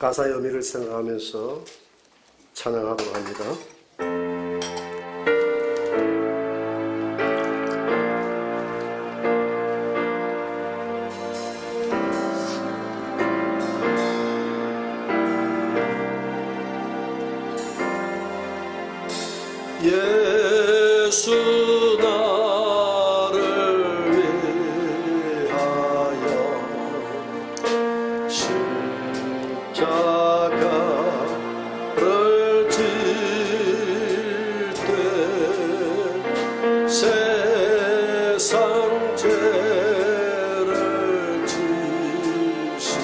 가사의 의미를 생각하면서 찬양하도록 합니다. 예수 나를 위하여 십자가를 질 때 세상 죄를 지시고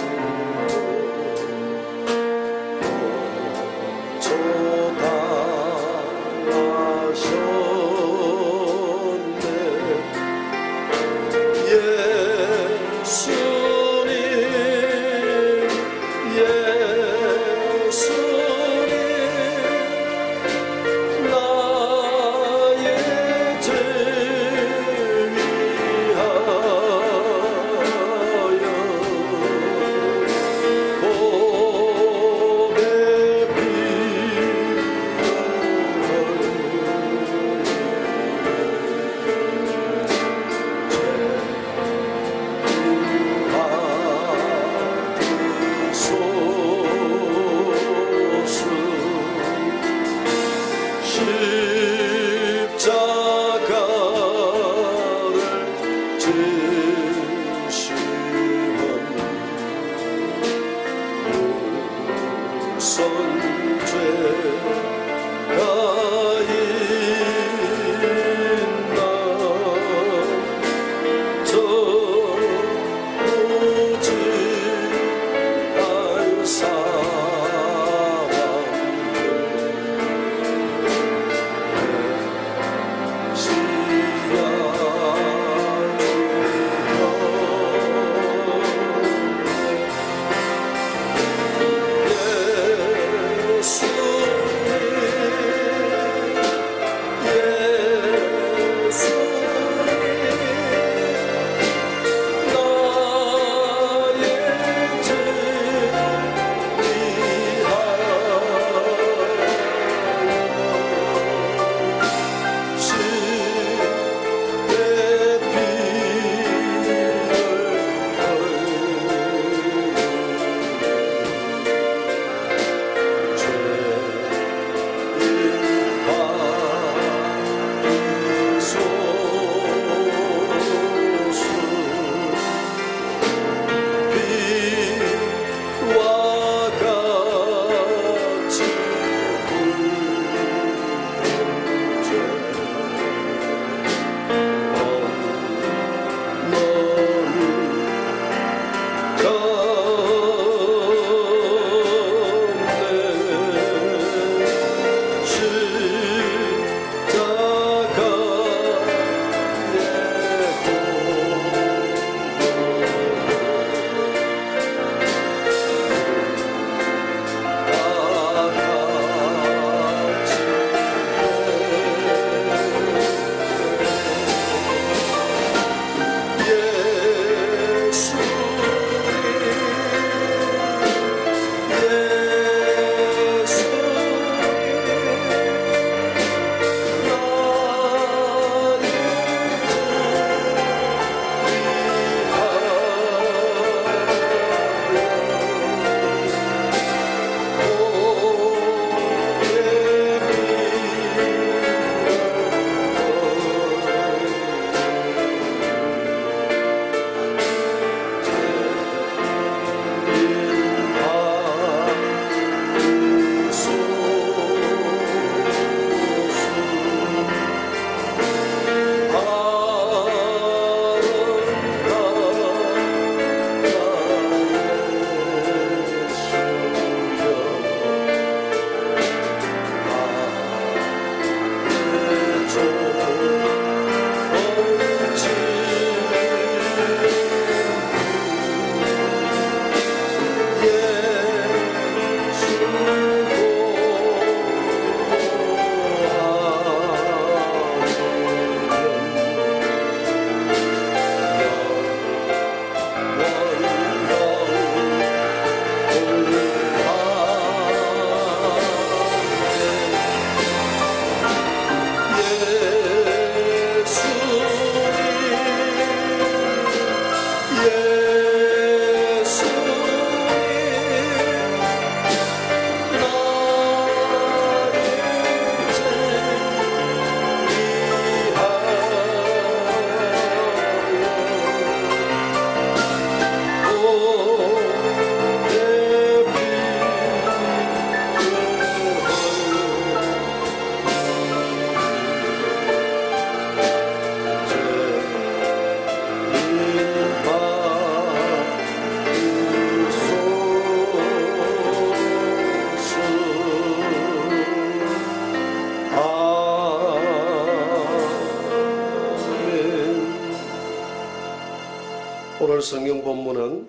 오늘 성경 본문은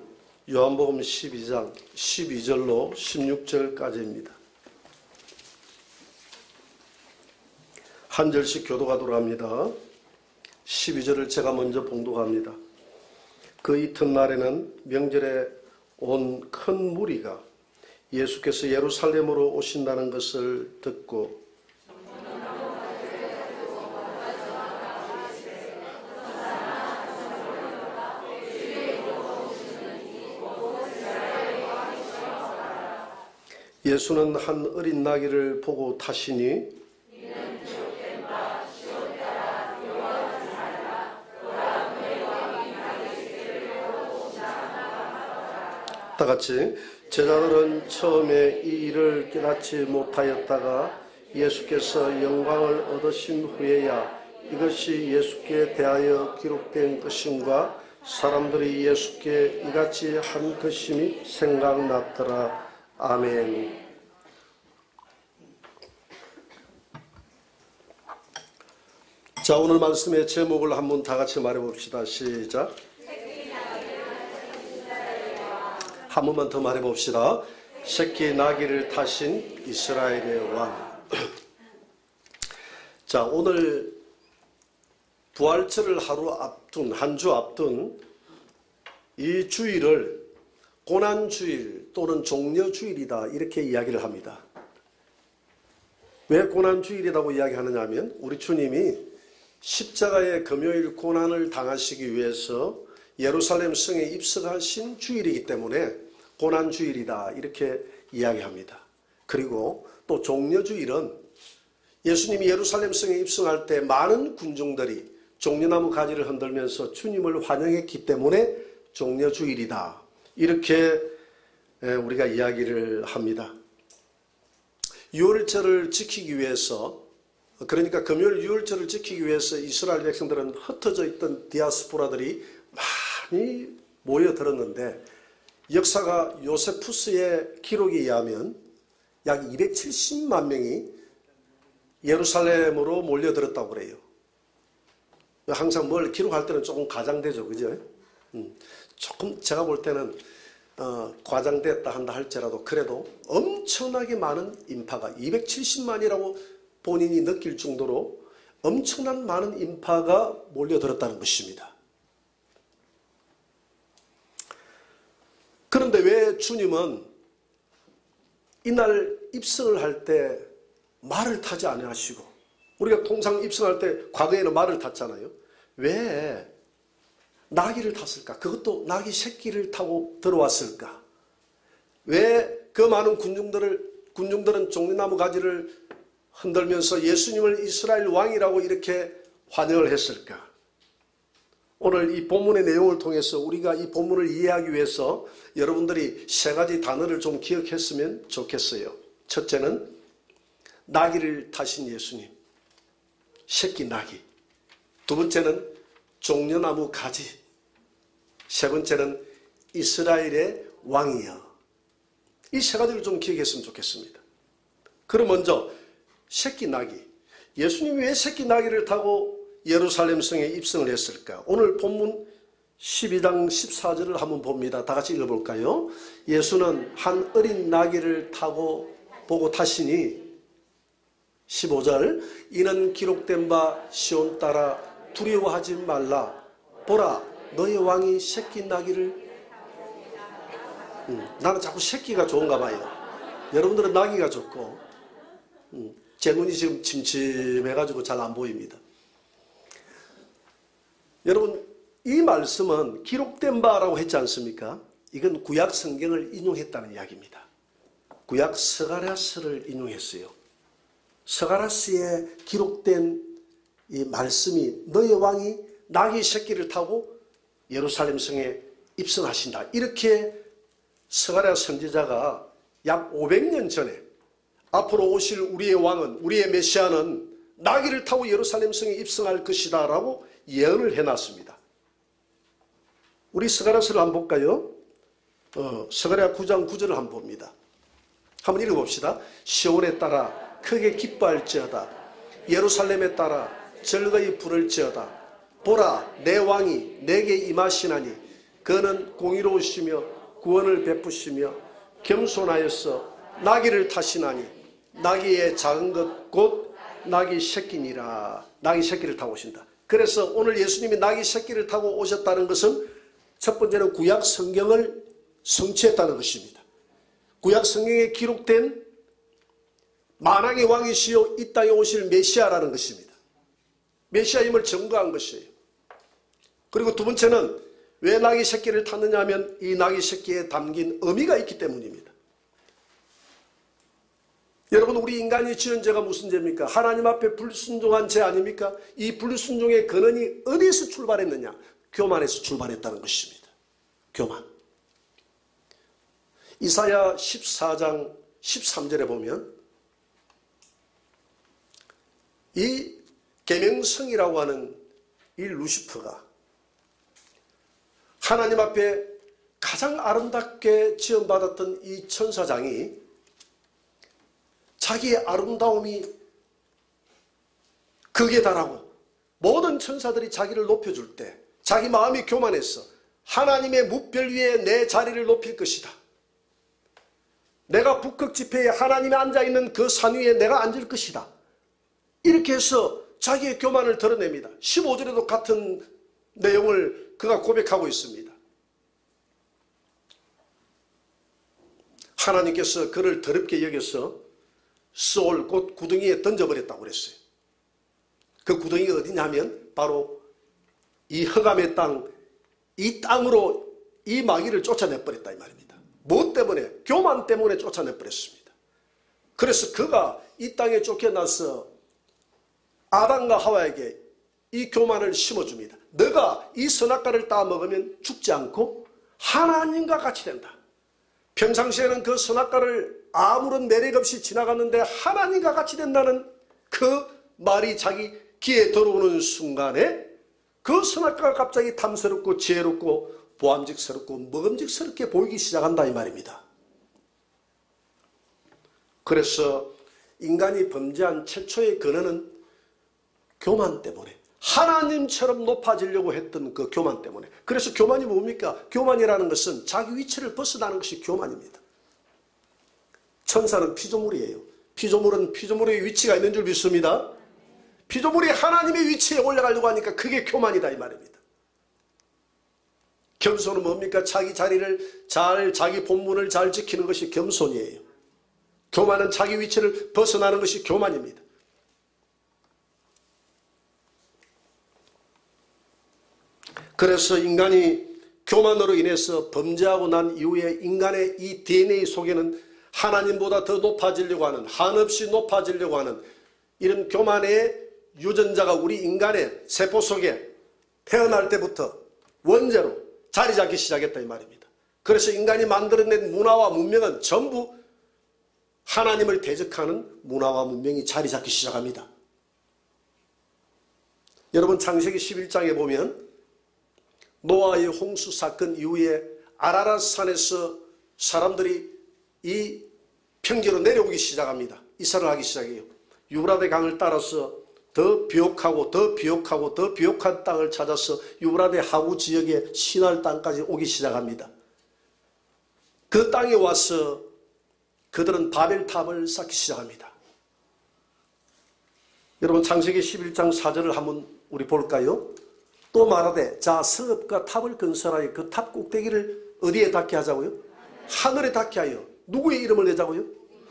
요한복음 12장 12절로 16절까지입니다. 한 절씩 교도하도록 합니다. 12절을 제가 먼저 봉독합니다. 그 이튿날에는 명절에 온 큰 무리가 예수께서 예루살렘으로 오신다는 것을 듣고 예수는 한 어린 나귀를 보고 타시니 다 같이 제자들은 처음에 이 일을 깨닫지 못하였다가 예수께서 영광을 얻으신 후에야 이것이 예수께 대하여 기록된 것임과 사람들이 예수께 이같이 한 것임이 생각났더라. 아멘. 자, 오늘 말씀의 제목을 한번 다 같이 말해봅시다. 시작. 한 번만 더 말해봅시다. 새끼 나귀를 타신 이스라엘의 왕. 자, 오늘 부활절을 한 주 앞둔 이 주일을 고난주일 또는 종려주일이다 이렇게 이야기를 합니다. 왜 고난주일이라고 이야기하느냐 하면 우리 주님이 십자가의 금요일 고난을 당하시기 위해서 예루살렘 성에 입성하신 주일이기 때문에 고난주일이다 이렇게 이야기합니다. 그리고 또 종려주일은 예수님이 예루살렘 성에 입성할 때 많은 군중들이 종려나무 가지를 흔들면서 주님을 환영했기 때문에 종려주일이다 이렇게 우리가 이야기를 합니다. 유월절을 지키기 위해서, 그러니까 금요일 유월절을 지키기 위해서 이스라엘 백성들은 흩어져 있던 디아스포라들이 많이 모여들었는데 역사가 요세푸스의 기록에 의하면 약 270만 명이 예루살렘으로 몰려들었다고 그래요. 항상 뭘 기록할 때는 조금 과장되죠, 그죠? 조금 제가 볼 때는 과장됐다 한다 할지라도 그래도 엄청나게 많은 인파가 270만이라고 본인이 느낄 정도로 엄청난 많은 인파가 몰려들었다는 것입니다. 그런데 왜 주님은 이날 입성을 할 때 말을 타지 아니하시고, 우리가 통상 입성할 때 과거에는 말을 탔잖아요. 왜 나귀를 탔을까? 그것도 나귀 새끼를 타고 들어왔을까? 왜 그 많은 군중들은 종려나무 가지를 흔들면서 예수님을 이스라엘 왕이라고 이렇게 환영을 했을까? 오늘 이 본문의 내용을 통해서 우리가 이 본문을 이해하기 위해서 여러분들이 세 가지 단어를 좀 기억했으면 좋겠어요. 첫째는 나귀를 타신 예수님, 새끼 나귀. 두 번째는 종려나무 가지. 세 번째는 이스라엘의 왕이여. 이 세 가지를 좀 기억했으면 좋겠습니다. 그럼 먼저 새끼 나귀. 예수님이 왜 새끼 나귀를 타고 예루살렘 성에 입성을 했을까? 오늘 본문 12장 14절을 한번 봅니다. 다 같이 읽어볼까요? 예수는 한 어린 나귀를 타고 보고 타시니 15절 이는 기록된 바 시온 따라 두려워하지 말라. 보라 너의 왕이 새끼 나귀를 나는 자꾸 새끼가 좋은가 봐요. 여러분들은 나귀가 좋고 제 눈이 지금 침침해가지고 잘 안 보입니다. 여러분 이 말씀은 기록된 바라고 했지 않습니까? 이건 구약 성경을 인용했다는 이야기입니다. 구약 스가랴서를 인용했어요. 스가랴서에 기록된 이 말씀이 너의 왕이 나귀 새끼를 타고 예루살렘 성에 입성하신다. 이렇게 스가랴 선지자가 약 500년 전에 앞으로 오실 우리의 왕은, 우리의 메시아는 나귀를 타고 예루살렘 성에 입성할 것이다 라고 예언을 해놨습니다. 우리 스가랴서를 한번 볼까요? 스가랴 9장 9절을 한번 봅니다. 한번 읽어봅시다. 시온에 따라 크게 기뻐할지어다. 예루살렘에 따라 즐거이 부를지어다. 보라 내 왕이 내게 임하시나니 그는 공의로우시며 구원을 베푸시며 겸손하여서 나귀를 타시나니 나귀의 작은 것 곧 나귀 새끼니라. 나귀 새끼를 타고 오신다. 그래서 오늘 예수님이 나귀 새끼를 타고 오셨다는 것은 첫 번째는 구약 성경을 성취했다는 것입니다. 구약 성경에 기록된 만왕의 왕이시요 이 땅에 오실 메시아라는 것입니다. 메시아임을 증거한 것이에요. 그리고 두 번째는 왜 나귀 새끼를 탔느냐 하면 이 나귀 새끼에 담긴 의미가 있기 때문입니다. 여러분, 우리 인간이 지은 죄가 무슨 죄입니까? 하나님 앞에 불순종한 죄 아닙니까? 이 불순종의 근원이 어디에서 출발했느냐? 교만에서 출발했다는 것입니다. 교만. 이사야 14장 13절에 보면 이 계명성이라고 하는 이 루시퍼가 하나님 앞에 가장 아름답게 지음받았던 이 천사장이 자기의 아름다움이 극에 달하고 모든 천사들이 자기를 높여줄 때 자기 마음이 교만해서 하나님의 뭇별 위에 내 자리를 높일 것이다. 내가 북극 지폐에 하나님이 앉아있는 그 산 위에 내가 앉을 것이다. 이렇게 해서 자기의 교만을 드러냅니다. 15절에도 같은 내용을 그가 고백하고 있습니다. 하나님께서 그를 더럽게 여겨서 소울 곧 구덩이에 던져버렸다고 그랬어요. 그 구덩이가 어디냐면 바로 이 흑암의 땅, 이 땅으로 이 마귀를 쫓아내버렸다 이 말입니다. 무엇 때문에? 교만 때문에 쫓아내버렸습니다. 그래서 그가 이 땅에 쫓겨나서 아담과 하와에게 이 교만을 심어줍니다. 너가 이 선악과를 따먹으면 죽지 않고 하나님과 같이 된다. 평상시에는 그 선악과를 아무런 매력 없이 지나갔는데 하나님과 같이 된다는 그 말이 자기 귀에 들어오는 순간에 그 선악과가 갑자기 탐스럽고 지혜롭고 보암직스럽고 먹음직스럽게 보이기 시작한다 이 말입니다. 그래서 인간이 범죄한 최초의 근원은 교만 때문에, 하나님처럼 높아지려고 했던 그 교만 때문에. 그래서 교만이 뭡니까? 교만이라는 것은 자기 위치를 벗어나는 것이 교만입니다. 천사는 피조물이에요. 피조물은 피조물의 위치가 있는 줄 믿습니다. 피조물이 하나님의 위치에 올라가려고 하니까 그게 교만이다 이 말입니다. 겸손은 뭡니까? 자기 자리를 잘, 자기 본분을 잘 지키는 것이 겸손이에요. 교만은 자기 위치를 벗어나는 것이 교만입니다. 그래서 인간이 교만으로 인해서 범죄하고 난 이후에 인간의 이 DNA 속에는 하나님보다 더 높아지려고 하는, 한없이 높아지려고 하는 이런 교만의 유전자가 우리 인간의 세포 속에 태어날 때부터 원죄로 자리 잡기 시작했다 이 말입니다. 그래서 인간이 만들어낸 문화와 문명은 전부 하나님을 대적하는 문화와 문명이 자리 잡기 시작합니다. 여러분, 창세기 11장에 보면 노아의 홍수 사건 이후에 아라랏 산에서 사람들이 이 평지로 내려오기 시작합니다. 이사를 하기 시작해요. 유브라데 강을 따라서 더 비옥하고 더 비옥하고 더 비옥한 땅을 찾아서 유브라데 하구 지역의 시날 땅까지 오기 시작합니다. 그 땅에 와서 그들은 바벨탑을 쌓기 시작합니다. 여러분, 창세기 11장 4절을 한번 우리 볼까요? 또 말하되 자 성읍과 탑을 건설하여 그 탑 꼭대기를 어디에 닿게 하자고요? 하늘에 닿게 하여. 누구의 이름을 내자고요?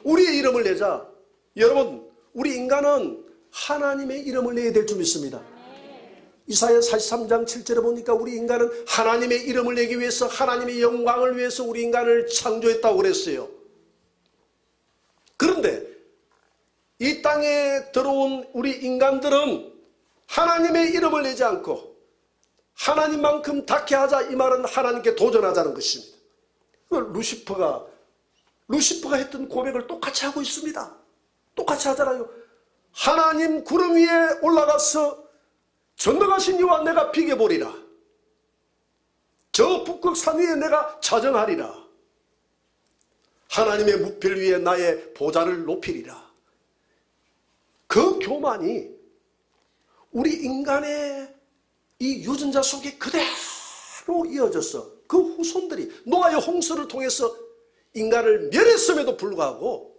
우리의 이름을 내자. 여러분, 우리 인간은 하나님의 이름을 내야 될 줄 믿습니다. 이사야 43장 7절에 보니까 우리 인간은 하나님의 이름을 내기 위해서, 하나님의 영광을 위해서 우리 인간을 창조했다고 그랬어요. 그런데 이 땅에 들어온 우리 인간들은 하나님의 이름을 내지 않고 하나님만큼 닿게 하자, 이 말은 하나님께 도전하자는 것입니다. 루시퍼가 했던 고백을 똑같이 하고 있습니다. 똑같이 하잖아요. 하나님 구름 위에 올라가서 전능하신 이와 내가 비겨보리라. 저 북극 산 위에 내가 자정하리라. 하나님의 뭇별 위에 나의 보좌를 높이리라. 그 교만이 우리 인간의 이 유전자 속에 그대로 이어져서 그 후손들이 노아의 홍수를 통해서 인간을 멸했음에도 불구하고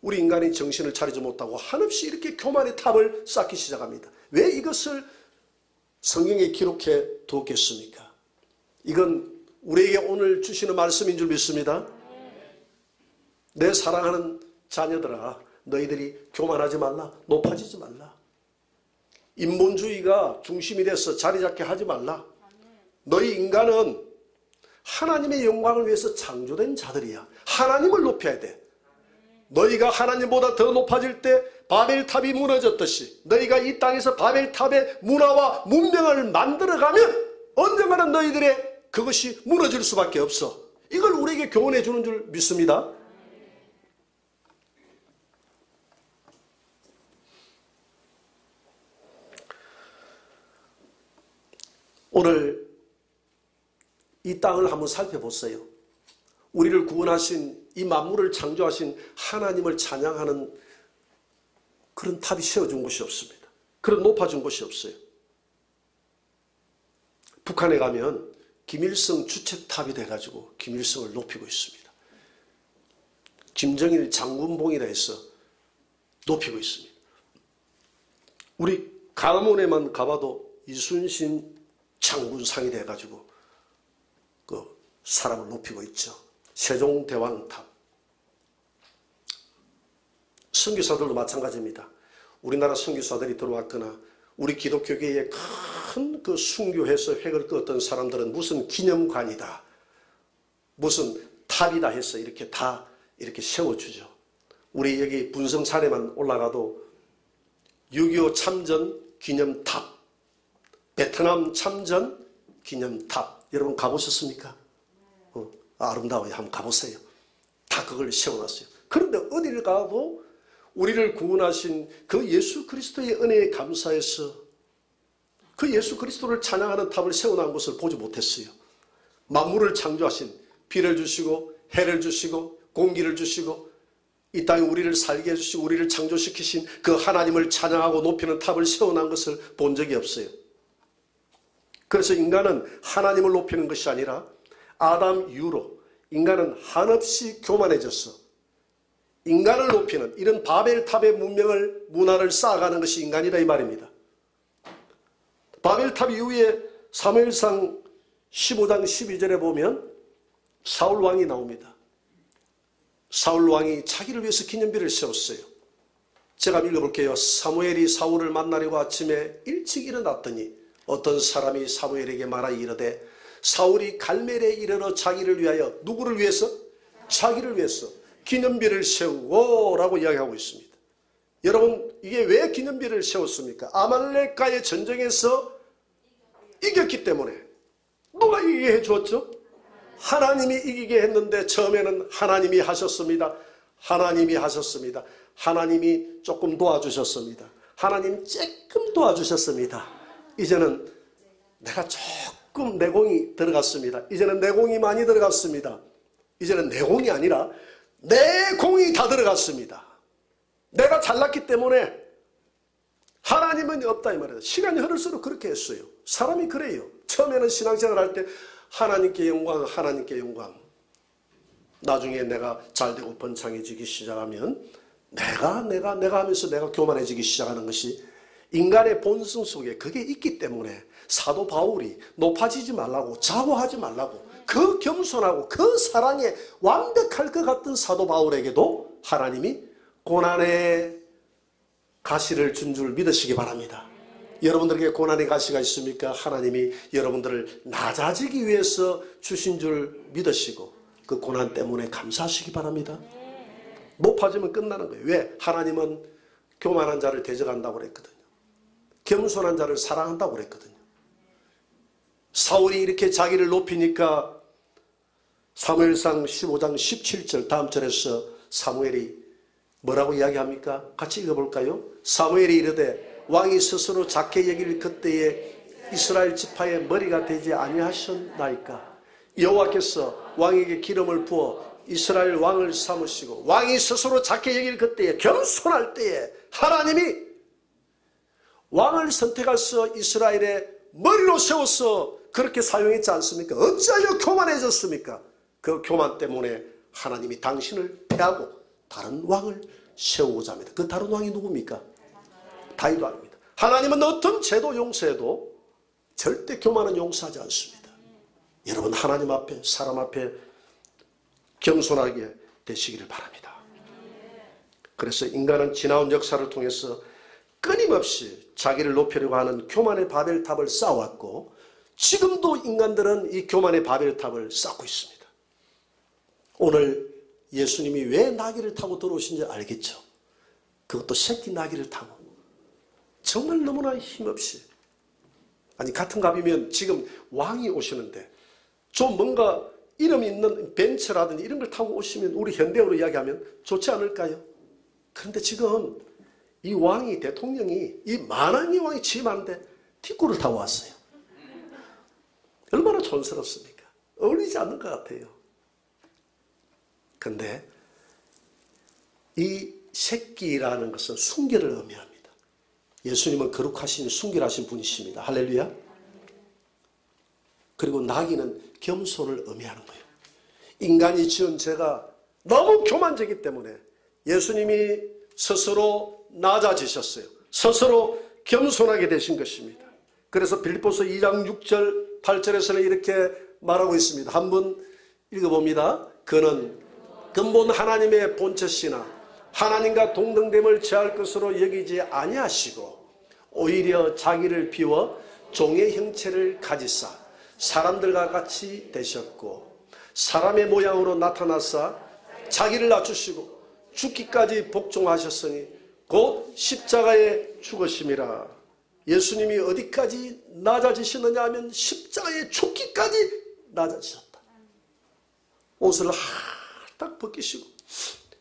우리 인간이 정신을 차리지 못하고 한없이 이렇게 교만의 탑을 쌓기 시작합니다. 왜 이것을 성경에 기록해 두었겠습니까? 이건 우리에게 오늘 주시는 말씀인 줄 믿습니다. 내 사랑하는 자녀들아, 너희들이 교만하지 말라, 높아지지 말라. 인본주의가 중심이 돼서 자리 잡게 하지 말라. 너희 인간은 하나님의 영광을 위해서 창조된 자들이야. 하나님을 높여야 돼. 너희가 하나님보다 더 높아질 때 바벨탑이 무너졌듯이 너희가 이 땅에서 바벨탑의 문화와 문명을 만들어가면 언젠가는 너희들의 그것이 무너질 수밖에 없어. 이걸 우리에게 교훈해 주는 줄 믿습니다. 오늘 이 땅을 한번 살펴보세요. 우리를 구원하신 이 만물을 창조하신 하나님을 찬양하는 그런 탑이 세워준 곳이 없습니다. 그런 높아진 곳이 없어요. 북한에 가면 김일성 주책탑이 돼가지고 김일성을 높이고 있습니다. 김정일 장군봉이라 해서 높이고 있습니다. 우리 강원에만 가봐도 이순신 장군상이 돼가지고 그 사람을 높이고 있죠. 세종대왕탑. 선교사들도 마찬가지입니다. 우리나라 선교사들이 들어왔거나 우리 기독교계에 큰 그 순교해서 획을 그었던 사람들은 무슨 기념관이다, 무슨 탑이다 해서 이렇게 다 이렇게 세워주죠. 우리 여기 분성산에만 올라가도 6.25 참전 기념탑, 베트남 참전 기념탑, 여러분 가보셨습니까? 아름다워요. 한번 가보세요. 다 그걸 세워놨어요. 그런데 어디를 가도 우리를 구원하신 그 예수 그리스도의 은혜에 감사해서 그 예수 그리스도를 찬양하는 탑을 세워놓은 것을 보지 못했어요. 만물을 창조하신, 비를 주시고 해를 주시고 공기를 주시고 이 땅에 우리를 살게 해주시고 우리를 창조시키신 그 하나님을 찬양하고 높이는 탑을 세워놓은 것을 본 적이 없어요. 그래서 인간은 하나님을 높이는 것이 아니라 아담 이후로 인간은 한없이 교만해졌어. 인간을 높이는 이런 바벨탑의 문화를 쌓아가는 것이 인간이다 이 말입니다. 바벨탑 이후에 사무엘상 15장 12절에 보면 사울 왕이 나옵니다. 사울 왕이 자기를 위해서 기념비를 세웠어요. 제가 읽어볼게요. 사무엘이 사울을 만나려고 아침에 일찍 일어났더니 어떤 사람이 사무엘에게 말하여 이르되 사울이 갈멜에 이르러 자기를 위하여, 누구를 위해서? 자기를 위해서 기념비를 세우고 라고 이야기하고 있습니다. 여러분, 이게 왜 기념비를 세웠습니까? 아말렉과의 전쟁에서 이겼기 때문에. 누가 이기게 해주었죠? 하나님이 이기게 했는데 처음에는 하나님이 하셨습니다. 하나님이 하셨습니다. 하나님이 조금 도와주셨습니다. 하나님 조금 도와주셨습니다. 이제는 내가 조금 내공이 들어갔습니다. 이제는 내공이 많이 들어갔습니다. 이제는 내공이 아니라 내 공이 다 들어갔습니다. 내가 잘났기 때문에 하나님은 없다 이 말이에요. 시간이 흐를수록 그렇게 했어요. 사람이 그래요. 처음에는 신앙생활 할 때 하나님께 영광, 하나님께 영광. 나중에 내가 잘되고 번창해지기 시작하면 내가 하면서 내가 교만해지기 시작하는 것이 인간의 본성 속에 그게 있기 때문에 사도 바울이 높아지지 말라고, 자고하지 말라고, 그 겸손하고 그 사랑에 완벽할 것 같은 사도 바울에게도 하나님이 고난의 가시를 준 줄 믿으시기 바랍니다. 여러분들에게 고난의 가시가 있습니까? 하나님이 여러분들을 낮아지기 위해서 주신 줄 믿으시고 그 고난 때문에 감사하시기 바랍니다. 높아지면 끝나는 거예요. 왜? 하나님은 교만한 자를 대적한다고 그랬거든요. 겸손한 자를 사랑한다고 그랬거든요. 사울이 이렇게 자기를 높이니까 사무엘상 15장 17절 다음 절에서 사무엘이 뭐라고 이야기합니까? 같이 읽어볼까요? 사무엘이 이르되 왕이 스스로 작게 여길 그때에 이스라엘 지파의 머리가 되지 아니하셨나이까? 여호와께서 왕에게 기름을 부어 이스라엘 왕을 삼으시고 왕이 스스로 작게 여길 그때에, 겸손할 때에 하나님이 왕을 선택해서 이스라엘의 머리로 세워서 그렇게 사용했지 않습니까? 어찌하여 교만해졌습니까? 그 교만 때문에 하나님이 당신을 패하고 다른 왕을 세우고자 합니다. 그 다른 왕이 누굽니까? 다윗 왕입니다. 하나님은 어떤 죄도 용서해도 절대 교만은 용서하지 않습니다. 여러분, 하나님 앞에, 사람 앞에 겸손하게 되시기를 바랍니다. 그래서 인간은 지나온 역사를 통해서 끊임없이 자기를 높이려고 하는 교만의 바벨탑을 쌓아왔고, 지금도 인간들은 이 교만의 바벨탑을 쌓고 있습니다. 오늘 예수님이 왜 나귀를 타고 들어오신지 알겠죠? 그것도 새끼 나귀를 타고 정말 너무나 힘없이, 아니 같은 값이면 지금 왕이 오시는데 좀 뭔가 이름 있는 벤츠라든지 이런 걸 타고 오시면 우리 현대어로 이야기하면 좋지 않을까요? 그런데 지금 이 왕이, 대통령이, 이 만왕의 왕이 취임하는데 뒷골을 타고 왔어요. 얼마나 촌스럽습니까? 어울리지 않는 것 같아요. 그런데 이 새끼라는 것은 순결을 의미합니다. 예수님은 거룩하신 순결하신 분이십니다. 할렐루야. 그리고 나귀는 겸손을 의미하는 거예요. 인간이 지은 죄가 너무 교만적이기 때문에 예수님이 스스로 낮아지셨어요. 스스로 겸손하게 되신 것입니다. 그래서 빌립보서 2장 6절 8절에서는 이렇게 말하고 있습니다. 한번 읽어봅니다. 그는 근본 하나님의 본체시나 하나님과 동등됨을 취할 것으로 여기지 아니하시고 오히려 자기를 비워 종의 형체를 가지사 사람들과 같이 되셨고 사람의 모양으로 나타나사 자기를 낮추시고 죽기까지 복종하셨으니 곧 십자가에 죽으심이라. 예수님이 어디까지 낮아지시느냐 하면 십자가에 죽기까지 낮아지셨다. 옷을 딱 벗기시고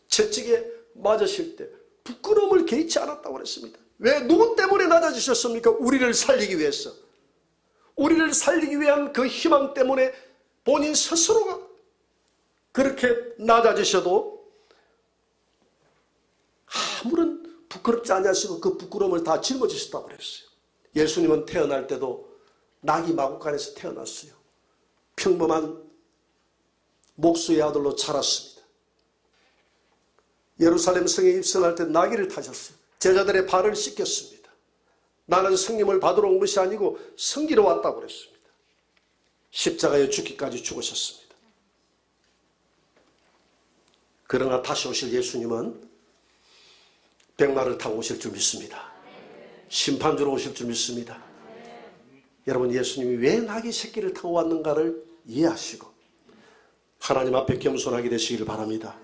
채찍에 맞으실 때 부끄러움을 개의치 않았다고 그랬습니다. 왜? 누구 때문에 낮아지셨습니까? 우리를 살리기 위해서. 우리를 살리기 위한 그 희망 때문에 본인 스스로가 그렇게 낮아지셔도 아무런 부끄럽지 않으시고 그 부끄러움을 다 짊어지셨다고 그랬어요. 예수님은 태어날 때도 나귀 마구간에서 태어났어요. 평범한 목수의 아들로 자랐습니다. 예루살렘 성에 입성할 때 나귀를 타셨어요. 제자들의 발을 씻겼습니다. 나는 성님을 받으러 온 것이 아니고 섬기러 왔다고 그랬습니다. 십자가에 죽기까지 죽으셨습니다. 그러나 다시 오실 예수님은 백마를 타고 오실 줄 믿습니다. 심판주로 오실 줄 믿습니다. 여러분, 예수님이 왜 나귀 새끼를 타고 왔는가를 이해하시고 하나님 앞에 겸손하게 되시기를 바랍니다.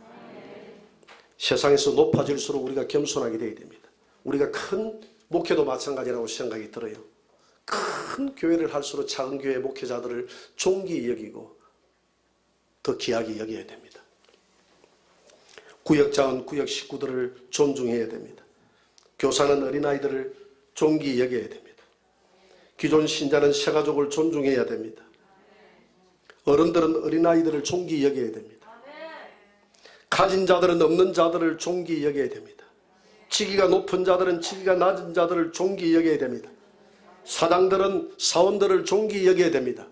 세상에서 높아질수록 우리가 겸손하게 되어야 됩니다. 우리가 큰 목회도 마찬가지라고 생각이 들어요. 큰 교회를 할수록 작은 교회 목회자들을 존귀히 여기고 더 귀하게 여겨야 됩니다. 구역장은 구역 식구들을 존중해야 됩니다. 교사는 어린아이들을 존귀히 여겨야 됩니다. 기존 신자는 새가족을 존중해야 됩니다. 어른들은 어린아이들을 존귀히 여겨야 됩니다. 가진 자들은 없는 자들을 존귀히 여겨야 됩니다. 직위가 높은 자들은 직위가 낮은 자들을 존귀히 여겨야 됩니다. 사장들은 사원들을 존귀히 여겨야 됩니다.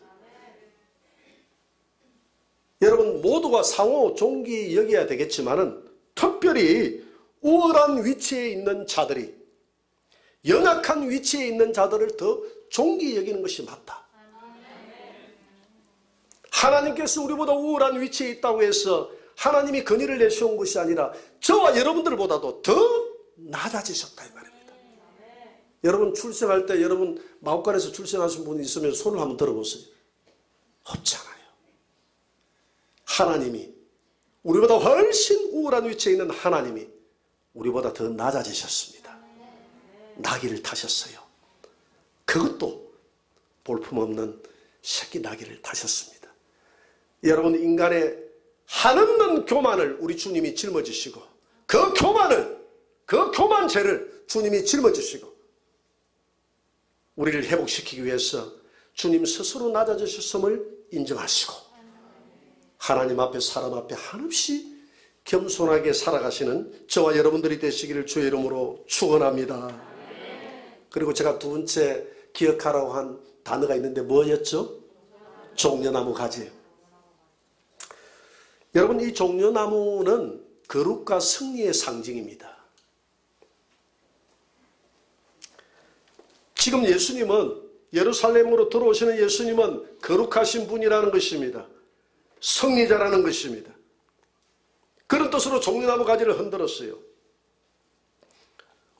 여러분, 모두가 상호 존귀히 여겨야 되겠지만은 특별히 우월한 위치에 있는 자들이, 연약한 위치에 있는 자들을 더 존귀히 여기는 것이 맞다. 하나님께서 우리보다 우월한 위치에 있다고 해서 하나님이 건의를 내세운 것이 아니라 저와 여러분들보다도 더 낮아지셨다 이 말입니다. 여러분 출생할 때 여러분 마구간에서 출생하신 분이 있으면 손을 한번 들어보세요. 없지 않아요. 하나님이 우리보다 훨씬 우월한 위치에 있는 하나님이 우리보다 더 낮아지셨습니다. 나귀를 타셨어요. 그것도 볼품없는 새끼 나귀를 타셨습니다. 여러분, 인간의 한없는 교만을 우리 주님이 짊어지시고 그 교만죄를 주님이 짊어지시고 우리를 회복시키기 위해서 주님 스스로 낮아지셨음을 인정하시고 하나님 앞에 사람 앞에 한없이 겸손하게 살아가시는 저와 여러분들이 되시기를 주의 이름으로 축원합니다. 그리고 제가 두 번째 기억하라고 한 단어가 있는데 뭐였죠? 종려나무 가지예요. 여러분, 이 종려나무는 거룩과 승리의 상징입니다. 지금 예수님은, 예루살렘으로 들어오시는 예수님은 거룩하신 분이라는 것입니다. 승리자라는 것입니다. 그런 뜻으로 종려나무 가지를 흔들었어요.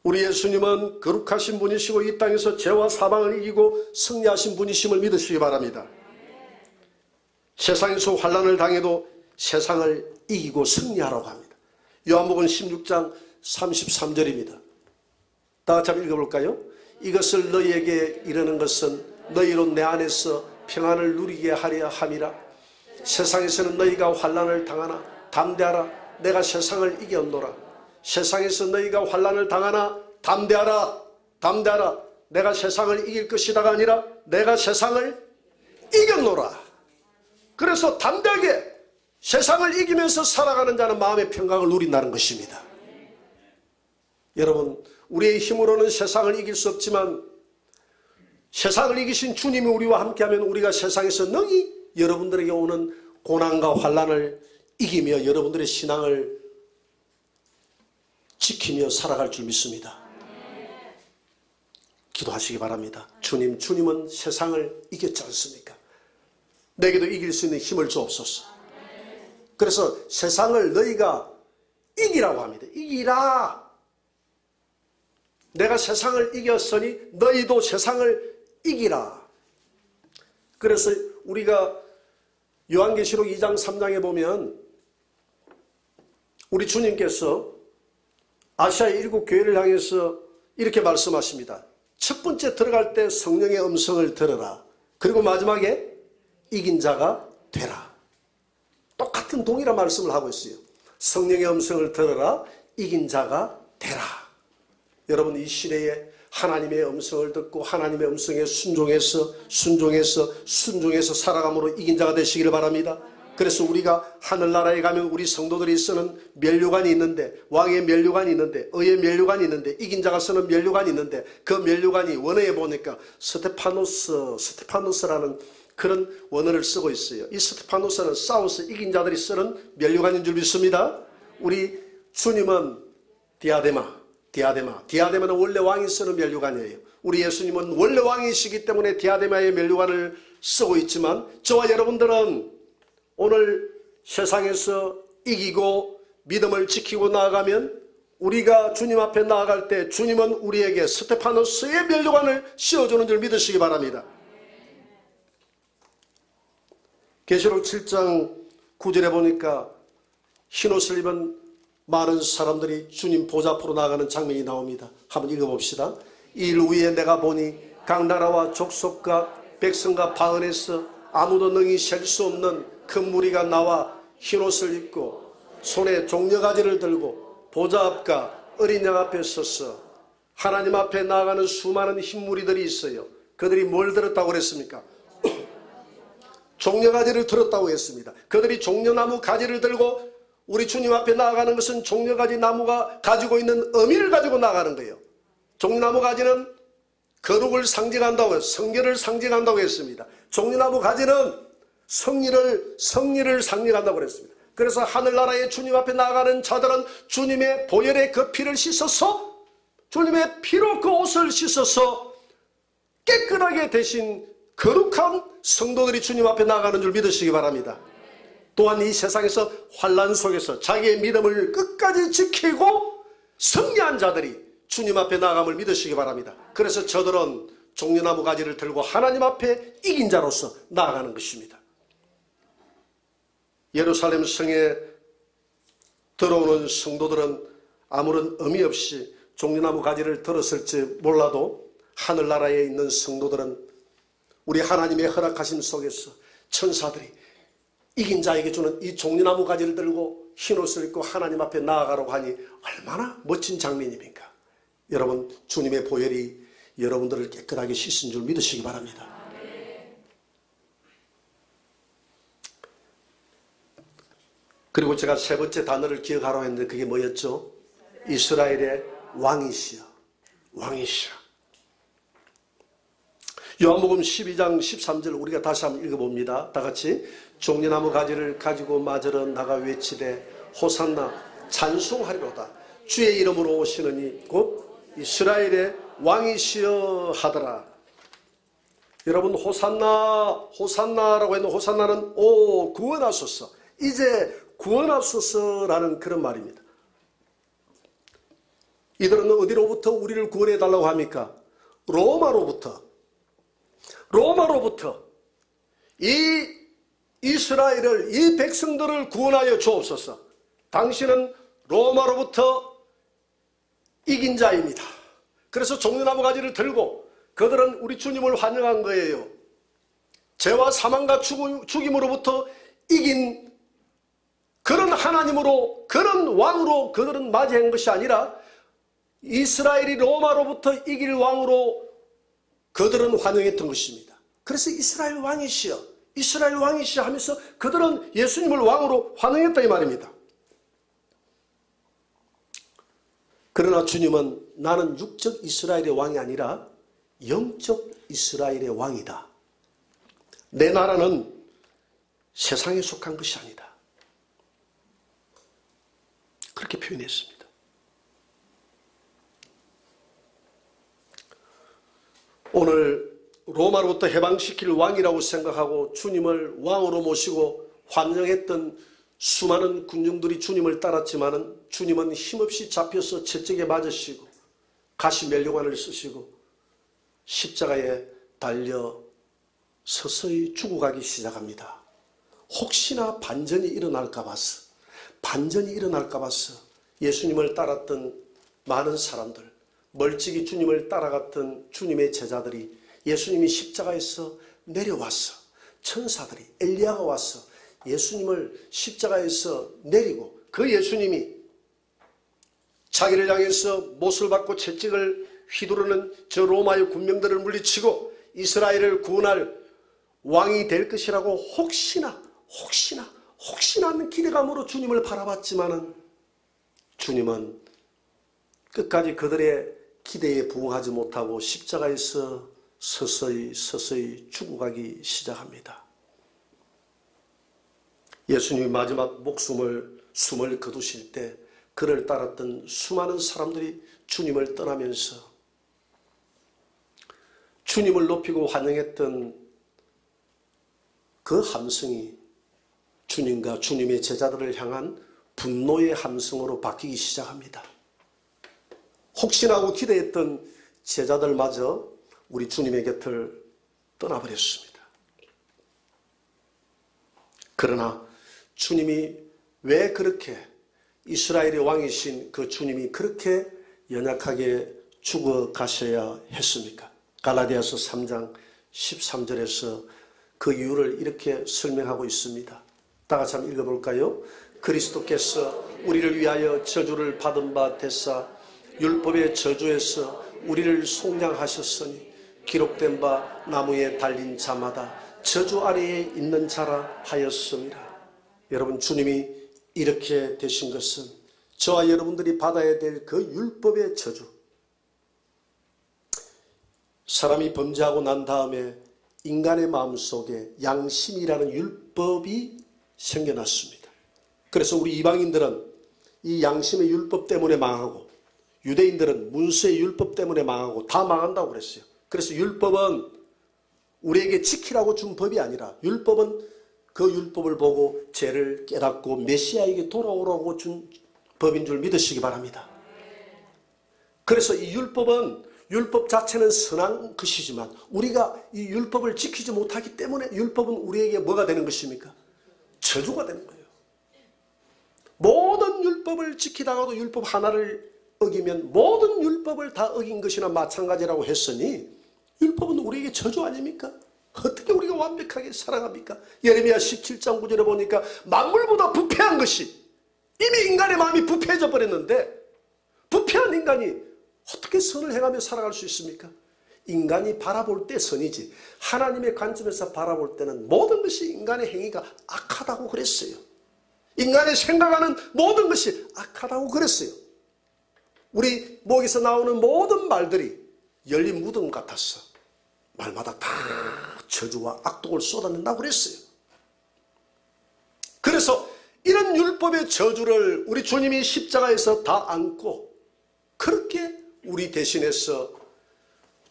우리 예수님은 거룩하신 분이시고 이 땅에서 죄와 사망을 이기고 승리하신 분이심을 믿으시기 바랍니다. 세상에서 환난을 당해도 세상을 이기고 승리하라고 합니다. 요한복음 16장 33절입니다. 다 같이 한번 읽어볼까요? 이것을 너희에게 이르는 것은 너희로 내 안에서 평안을 누리게 하려 함이라. 세상에서는 너희가 환난을 당하나 담대하라. 내가 세상을 이겼노라. 세상에서 너희가 환난을 당하나 담대하라. 담대하라. 내가 세상을 이길 것이다가 아니라 내가 세상을 이겼노라. 그래서 담대하게 세상을 이기면서 살아가는 자는 마음의 평강을 누린다는 것입니다. 여러분, 우리의 힘으로는 세상을 이길 수 없지만 세상을 이기신 주님이 우리와 함께하면 우리가 세상에서 능히 여러분들에게 오는 고난과 환난을 이기며 여러분들의 신앙을 지키며 살아갈 줄 믿습니다. 기도하시기 바랍니다. 주님, 주님은 세상을 이겼지 않습니까? 내게도 이길 수 있는 힘을 주옵소서. 그래서 세상을 너희가 이기라고 합니다. 이기라. 내가 세상을 이겼으니 너희도 세상을 이기라. 그래서 우리가 요한계시록 2장 3장에 보면 우리 주님께서 아시아의 7교회를 향해서 이렇게 말씀하십니다. 첫 번째 들어갈 때 성령의 음성을 들어라. 그리고 마지막에 이긴 자가 되라. 똑같은 동일한 말씀을 하고 있어요. 성령의 음성을 들어라. 이긴 자가 되라. 여러분, 이 시대에 하나님의 음성을 듣고 하나님의 음성에 순종해서 살아감으로 이긴 자가 되시기를 바랍니다. 그래서 우리가 하늘나라에 가면 우리 성도들이 쓰는 면류관이 있는데, 왕의 면류관이 있는데, 의의 면류관이 있는데, 이긴 자가 쓰는 면류관이 있는데, 그 면류관이 원어에 보니까 스테파노스라는 그런 원어를 쓰고 있어요. 이 스테파노스는 싸워서 이긴 자들이 쓰는 면류관인 줄 믿습니다. 우리 주님은 디아데마는 원래 왕이 쓰는 면류관이에요. 우리 예수님은 원래 왕이시기 때문에 디아데마의 면류관을 쓰고 있지만 저와 여러분들은 오늘 세상에서 이기고 믿음을 지키고 나아가면 우리가 주님 앞에 나아갈 때 주님은 우리에게 스테파노스의 면류관을 씌워주는 줄 믿으시기 바랍니다. 계시록 7장 9절에 보니까 흰옷을 입은 많은 사람들이 주님 보좌 앞으로 나아가는 장면이 나옵니다. 한번 읽어봅시다. 이일 후에 내가 보니 각 나라와 족속과 백성과 바은에서 아무도 능히 셀 수 없는 큰 무리가 나와 흰옷을 입고 손에 종려가지를 들고 보좌 앞과 어린 양 앞에 서서 하나님 앞에 나아가는 수많은 흰 무리들이 있어요. 그들이 뭘 들었다고 그랬습니까? 종려가지를 들었다고 했습니다. 그들이 종려나무 가지를 들고 우리 주님 앞에 나아가는 것은 종려가지 나무가 가지고 있는 의미를 가지고 나아가는 거예요. 종려나무 가지는 거룩을 상징한다고 해서 성결을 상징한다고 했습니다. 종려나무 가지는 승리를 상징한다고 그랬습니다. 그래서 하늘나라의 주님 앞에 나아가는 자들은 주님의 보혈의 그 피를 씻어서 주님의 피로 그 옷을 씻어서 깨끗하게 되신 거룩한 성도들이 주님 앞에 나아가는 줄 믿으시기 바랍니다. 또한 이 세상에서 환난 속에서 자기의 믿음을 끝까지 지키고 승리한 자들이 주님 앞에 나아감을 믿으시기 바랍니다. 그래서 저들은 종려나무 가지를 들고 하나님 앞에 이긴 자로서 나아가는 것입니다. 예루살렘 성에 들어오는 성도들은 아무런 의미 없이 종려나무 가지를 들었을지 몰라도 하늘나라에 있는 성도들은 우리 하나님의 허락하심 속에서 천사들이 이긴 자에게 주는 이 종려나무 가지를 들고 흰옷을 입고 하나님 앞에 나아가라고 하니 얼마나 멋진 장면입니까? 여러분, 주님의 보혈이 여러분들을 깨끗하게 씻은 줄 믿으시기 바랍니다. 그리고 제가 세 번째 단어를 기억하라고 했는데 그게 뭐였죠? 이스라엘의 왕이시여. 왕이시여. 요한복음 12장 13절 우리가 다시 한번 읽어봅니다. 다 같이. 종려나무 가지를 가지고 맞으러 나가 외치되 호산나 찬송하리로다. 주의 이름으로 오시느니 곧 이스라엘의 왕이시여 하더라. 여러분, 호산나 호산나라고 했는데 호산나는 오 구원하소서, 이제 구원하소서라는 그런 말입니다. 이들은 어디로부터 우리를 구원해 달라고 합니까? 로마로부터 이 이스라엘을, 이 백성들을 구원하여 주옵소서. 당신은 로마로부터 이긴 자입니다. 그래서 종려나무 가지를 들고 그들은 우리 주님을 환영한 거예요. 죄와 사망과 죽임으로부터 이긴 그런 하나님으로, 그런 왕으로 그들은 맞이한 것이 아니라 이스라엘이 로마로부터 이길 왕으로 그들은 환영했던 것입니다. 그래서 이스라엘 왕이시여, 이스라엘 왕이시여 하면서 그들은 예수님을 왕으로 환영했다 이 말입니다. 그러나 주님은 나는 육적 이스라엘의 왕이 아니라 영적 이스라엘의 왕이다. 내 나라는 세상에 속한 것이 아니다. 그렇게 표현했습니다. 오늘 로마로부터 해방시킬 왕이라고 생각하고 주님을 왕으로 모시고 환영했던 수많은 군중들이 주님을 따랐지만은 주님은 힘없이 잡혀서 채찍에 맞으시고 가시 면류관을 쓰시고 십자가에 달려 서서히 죽어가기 시작합니다. 혹시나 반전이 일어날까 봐서, 예수님을 따랐던 많은 사람들, 멀찍이 주님을 따라갔던 주님의 제자들이 예수님이 십자가에서 내려와서, 천사들이, 엘리야가 와서 예수님을 십자가에서 내리고 그 예수님이 자기를 향해서 못을 받고 채찍을 휘두르는 저 로마의 군병들을 물리치고 이스라엘을 구원할 왕이 될 것이라고 혹시나 하는 기대감으로 주님을 바라봤지만은 주님은 끝까지 그들의 기대에 부응하지 못하고 십자가에서 서서히 죽어가기 시작합니다. 예수님이 마지막 숨을 거두실 때 그를 따랐던 수많은 사람들이 주님을 떠나면서 주님을 높이고 환영했던 그 함성이 주님과 주님의 제자들을 향한 분노의 함성으로 바뀌기 시작합니다. 혹시나 하고 기대했던 제자들마저 우리 주님의 곁을 떠나버렸습니다. 그러나 주님이 왜 그렇게, 이스라엘의 왕이신 그 주님이 그렇게 연약하게 죽어가셔야 했습니까? 갈라디아서 3장 13절에서 그 이유를 이렇게 설명하고 있습니다. 다 같이 한번 읽어볼까요? 그리스도께서 우리를 위하여 저주를 받은 바 되사 율법의 저주에서 우리를 속량하셨으니 기록된 바 나무에 달린 자마다 저주 아래에 있는 자라 하였습니다. 여러분, 주님이 이렇게 되신 것은 저와 여러분들이 받아야 될 그 율법의 저주, 사람이 범죄하고 난 다음에 인간의 마음속에 양심이라는 율법이 생겨났습니다. 그래서 우리 이방인들은 이 양심의 율법 때문에 망하고 유대인들은 문수의 율법 때문에 망하고 다 망한다고 그랬어요. 그래서 율법은 우리에게 지키라고 준 법이 아니라 율법은 그 율법을 보고 죄를 깨닫고 메시아에게 돌아오라고 준 법인 줄 믿으시기 바랍니다. 그래서 이 율법 자체는 선한 것이지만 우리가 이 율법을 지키지 못하기 때문에 율법은 우리에게 뭐가 되는 것입니까? 저주가 되는 거예요. 모든 율법을 지키다가도 율법 하나를 어기면 모든 율법을 다 어긴 것이나 마찬가지라고 했으니 율법은 우리에게 저주 아닙니까? 어떻게 우리가 완벽하게 살아갑니까? 예레미야 17장 9절에 보니까 만물보다 부패한 것이, 이미 인간의 마음이 부패해져 버렸는데 부패한 인간이 어떻게 선을 행하며 살아갈 수 있습니까? 인간이 바라볼 때 선이지 하나님의 관점에서 바라볼 때는 모든 것이 인간의 행위가 악하다고 그랬어요. 인간이 생각하는 모든 것이 악하다고 그랬어요. 우리 목에서 나오는 모든 말들이 열린 무덤 같았어. 말마다 다 저주와 악독을 쏟아낸다고 그랬어요. 그래서 이런 율법의 저주를 우리 주님이 십자가에서 다 안고 그렇게 우리 대신해서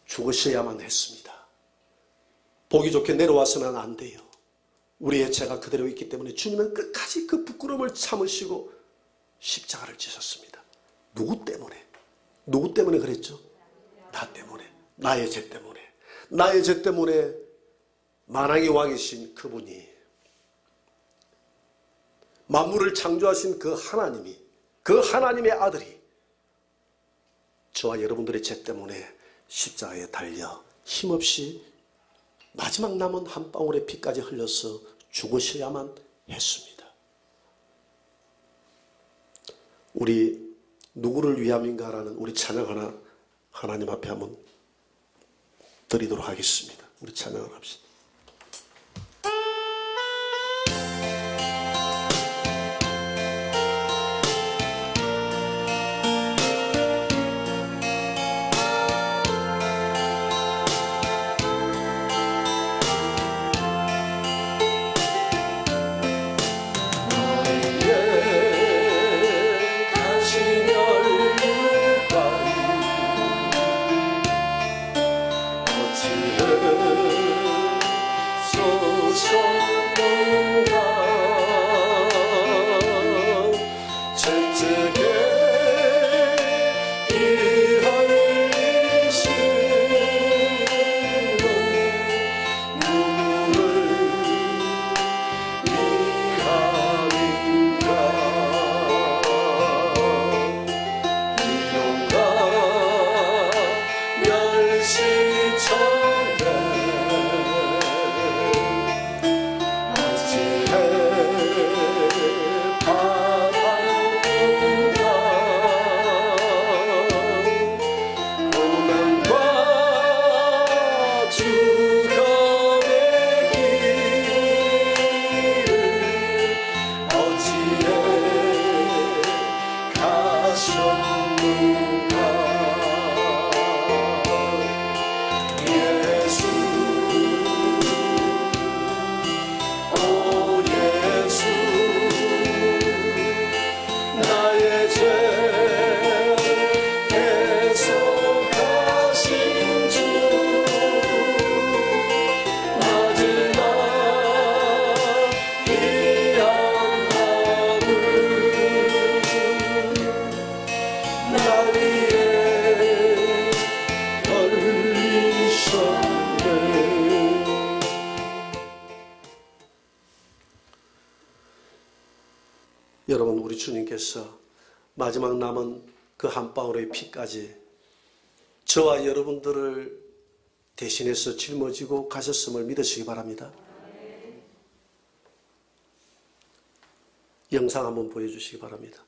죽으셔야만 했습니다. 보기 좋게 내려와서는 안 돼요. 우리의 죄가 그대로 있기 때문에 주님은 끝까지 그 부끄러움을 참으시고 십자가를 지셨습니다. 누구 때문에? 누구 때문에 그랬죠? 나 때문에. 나의 죄 때문에. 나의 죄 때문에 만왕의 왕이신 그분이, 만물을 창조하신 그 하나님이, 그 하나님의 아들이 저와 여러분들의 죄 때문에 십자가에 달려 힘없이 마지막 남은 한 방울의 피까지 흘려서 죽으셔야만 했습니다. 우리 누구를 위함인가라는 우리 찬양 하나 하나님 앞에 한번 드리도록 하겠습니다. 우리 찬양을 합시다. 여러분, 우리 주님께서 마지막 남은 그 한 방울의 피까지 저와 여러분들을 대신해서 짊어지고 가셨음을 믿으시기 바랍니다. 영상 한번 보여주시기 바랍니다.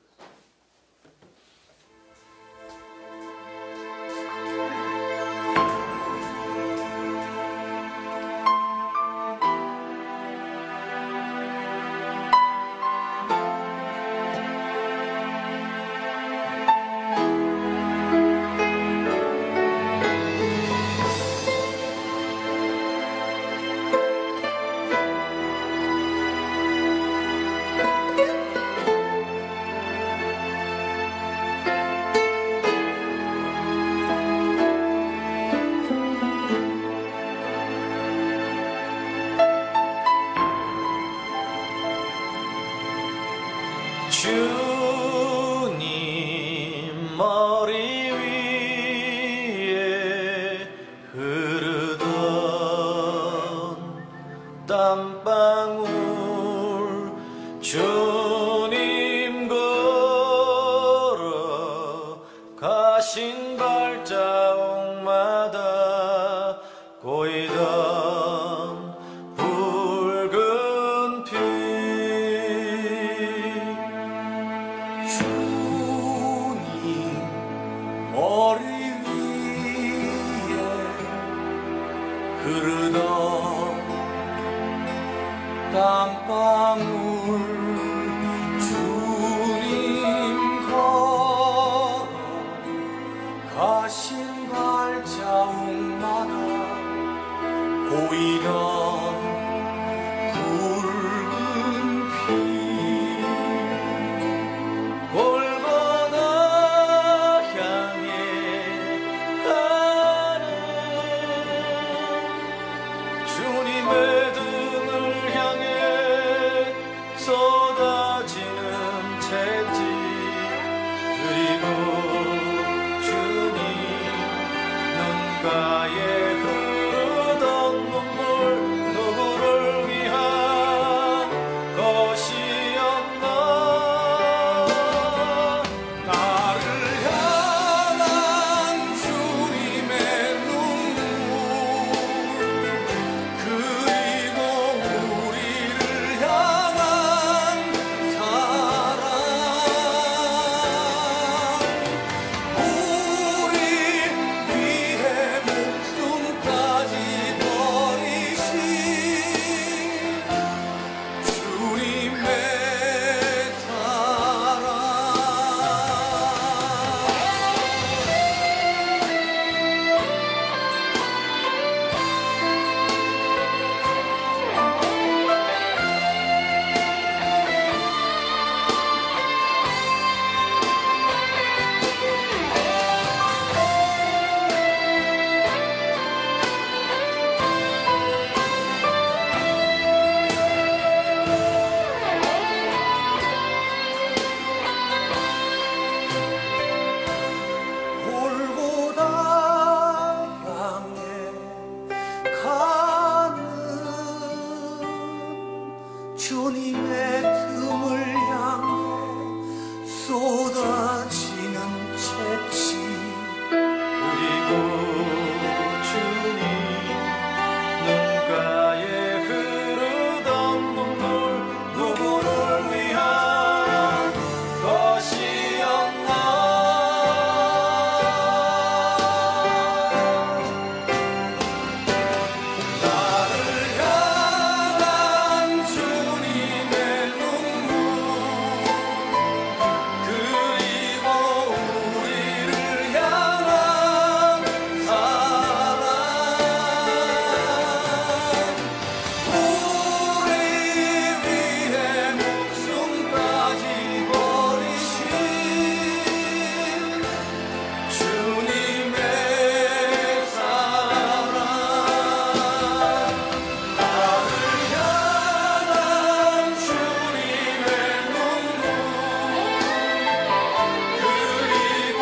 주님 머리 위에 흐르던 땀방울 주님 걸어 가신 발자국마다 고이던 붉은 피 머리 위에 흐르던 땀방울 내 품을 향해 쏟아지는 채취 그리고 주님 눈가에 흐르던 눈물 누구를 위한 것이었나 나를 향한 주님의 눈물 그리고 우리를 향한 사랑 우리 위해 목숨까지 버리신 주님의 사랑 나를 향한 주님의 눈물 그리고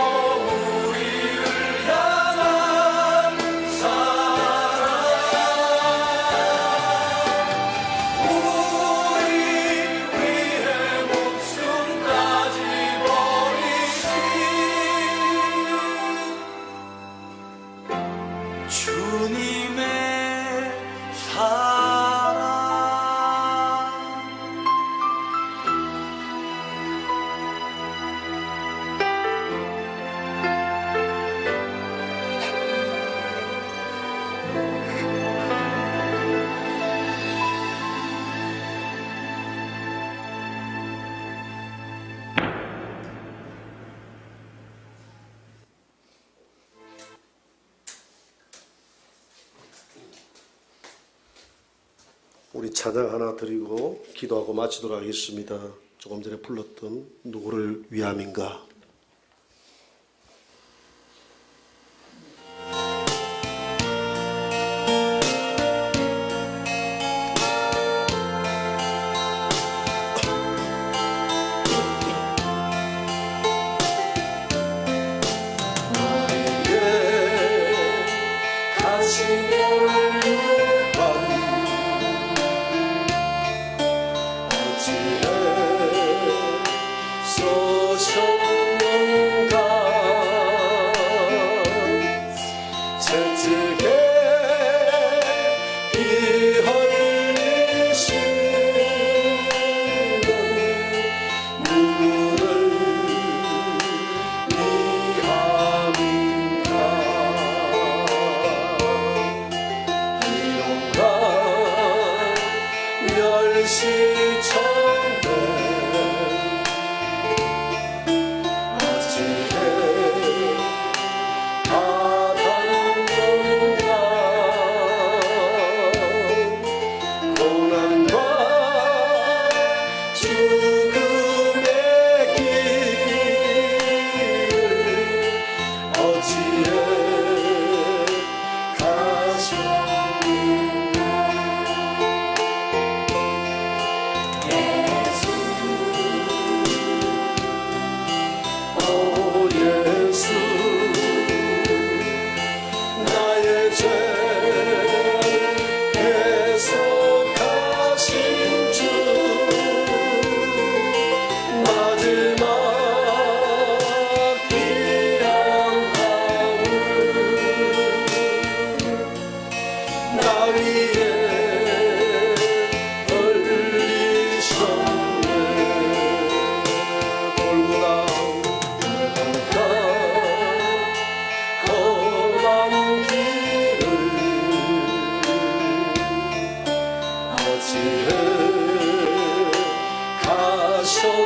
우리를 향한 사랑 우리 위해 목숨까지 버리신 주님의 사랑 우리 찬양 하나 드리고 기도하고 마치도록 하겠습니다. 조금 전에 불렀던 누구를 위함인가. 가셨네